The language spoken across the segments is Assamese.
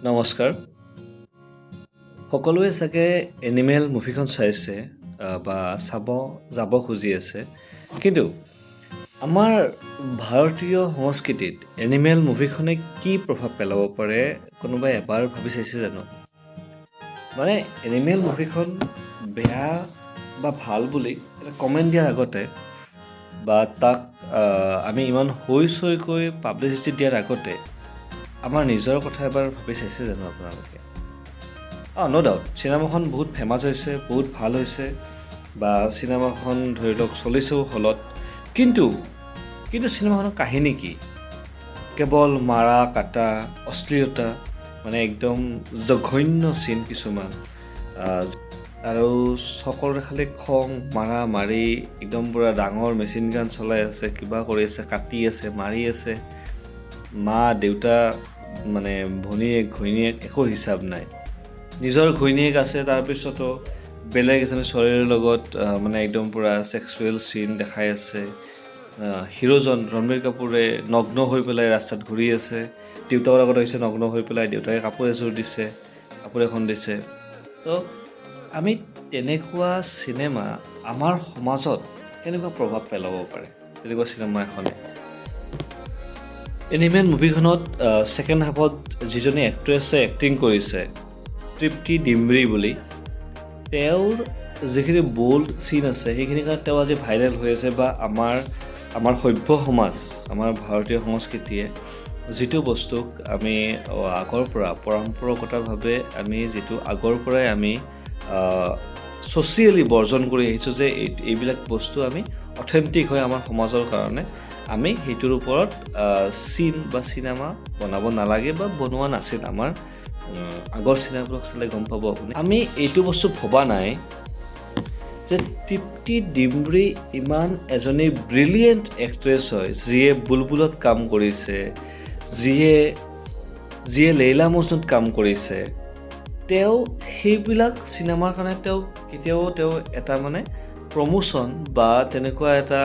নমস্কাৰ। সকলোৱে চাগে এনিমেল মুভিখন চাইছে বা চাব যাব খুজি আছে, কিন্তু আমাৰ ভাৰতীয় সংস্কৃতিত এনিমেল মুভিখনে কি প্ৰভাৱ পেলাব পাৰে কোনোবাই এবাৰ ভাবি চাইছে জানো? মানে এনিমেল মুভিখন বেয়া বা ভাল বুলি এটা কমেণ্ট দিয়াৰ আগতে বা তাক আমি ইমান হৈ পাব্লিচিটি দিয়াৰ আগতে আমাৰ নিজৰ কথা এবাৰ ভাবি চাইছে জানো আপোনালোকে? ন' ডাউট চিনেমাখন বহুত ফেমাছ হৈছে, বহুত ভাল হৈছে বা চিনেমাখন ধৰি লওক চলিছেও হলত, কিন্তু চিনেমাখনৰ কাহিনী কি? কেৱল মাৰা কাটা, অশ্লীলতা, মানে একদম জঘন্য চিন কিছুমান, আৰু সকলোৰে খালি খং, মাৰা মাৰি, একদম পূৰা ডাঙৰ মেচিন গান চলাই আছে, কিবা কৰি আছে, কাটি আছে, মাৰি আছে, মা দেউতা মানে ভনীয়েক ঘৈণীয়েক একো হিচাপ নাই। নিজৰ ঘৈণীয়েক আছে, তাৰপিছতো বেলেগ এজনী ছোৱালীৰ লগত মানে একদম পূৰা ছেক্সুৱেল চিন দেখাই আছে। হিৰোজন ৰণবীৰ কাপুৰে নগ্ন হৈ পেলাই ৰাস্তাত ঘূৰি আছে, দেউতাকৰ লগত হৈছে নগ্ন হৈ পেলাই, দেউতাকে কাপোৰ এযোৰ দিছে, কাপোৰ এখন দিছে। তো আমি তেনেকুৱা চিনেমা আমাৰ সমাজত কেনেকুৱা প্ৰভাৱ পেলাব পাৰে তেনেকুৱা চিনেমা এখনে? এনিমেল মুভিখনত ছেকেণ্ড হাফত যিজনী এক্ট্ৰেছে এক্টিং কৰিছে, ট্ৰিপ্তি ডিমৰি বুলি, তেওঁৰ যিখিনি বোল্ড চিন আছে সেইখিনি কাৰণে তেওঁ আজি ভাইৰেল হৈ আছে। বা আমাৰ সভ্য সমাজ, আমাৰ ভাৰতীয় সংস্কৃতিয়ে যিটো বস্তুক আমি আগৰ পৰা পৰম্পৰাগতভাৱে আমি যিটো আগৰ পৰাই আমি ছ'চিয়েলি বৰ্জন কৰি আহিছোঁ যে এইবিলাক বস্তু আমি অথেণ্টিক হয় আমাৰ সমাজৰ কাৰণে, আমি সেইটোৰ ওপৰত চিন বা চিনেমা বনাব নালাগে বা বনোৱা নাছিল। আমাৰ আগৰ চিনেমাবিলাক চালে গম পাব আপুনি। আমি এইটো বস্তু ভবা নাই যে ট্ৰিপ্তি ডিমৰি ইমান এজনী ব্ৰিলিয়েণ্ট এক্ট্ৰেছ হয়, যিয়ে বুলবুলত কাম কৰিছে, যিয়ে লৈলা মজনুত কাম কৰিছে। তেওঁ সেইবিলাক চিনেমাৰ কাৰণে কেতিয়াও এটা মানে প্ৰমোশ্যন বা তেনেকুৱা এটা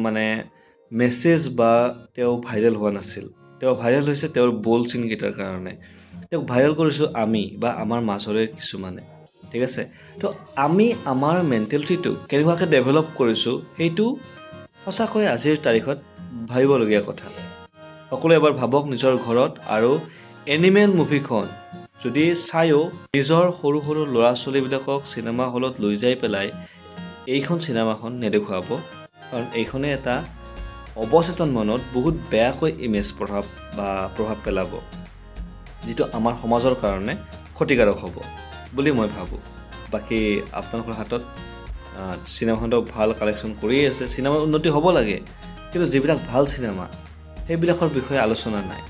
মানে মেছেজ বা তেওঁ ভাইৰেল হোৱা নাছিল। তেওঁ ভাইৰেল হৈছে তেওঁৰ বোল্ড চিনকেইটাৰ কাৰণে। তেওঁক ভাইৰেল কৰিছোঁ আমি বা আমাৰ মাজৰে কিছুমানে, ঠিক আছে? তো আমি আমাৰ মেণ্টেলিটিটো কেনেকুৱাকৈ ডেভেলপ কৰিছোঁ সেইটো সঁচাকৈ আজিৰ তাৰিখত ভাবিবলগীয়া কথা। সকলোৱে এবাৰ ভাবক নিজৰ ঘৰত, আৰু এনিমেল মুভিখন যদি চায়ো নিজৰ সৰু সৰু ল'ৰা ছোৱালীবিলাকক চিনেমা হলত লৈ যাই পেলাই এইখন চিনেমাখন নেদেখুৱাব, কাৰণ এইখনে এটা অৱচেতন মনত বহুত বেয়াকৈ প্ৰভাৱ পেলাব, যিটো আমাৰ সমাজৰ কাৰণে ক্ষতিকাৰক হ'ব বুলি মই ভাবোঁ। বাকী আপোনালোকৰ হাতত চিনেমাখনটো ভাল কালেকশ্যন কৰিয়ে আছে, চিনেমাৰ উন্নতি হ'ব লাগে, কিন্তু যিবিলাক ভাল চিনেমা সেইবিলাকৰ বিষয়ে আলোচনা নাই।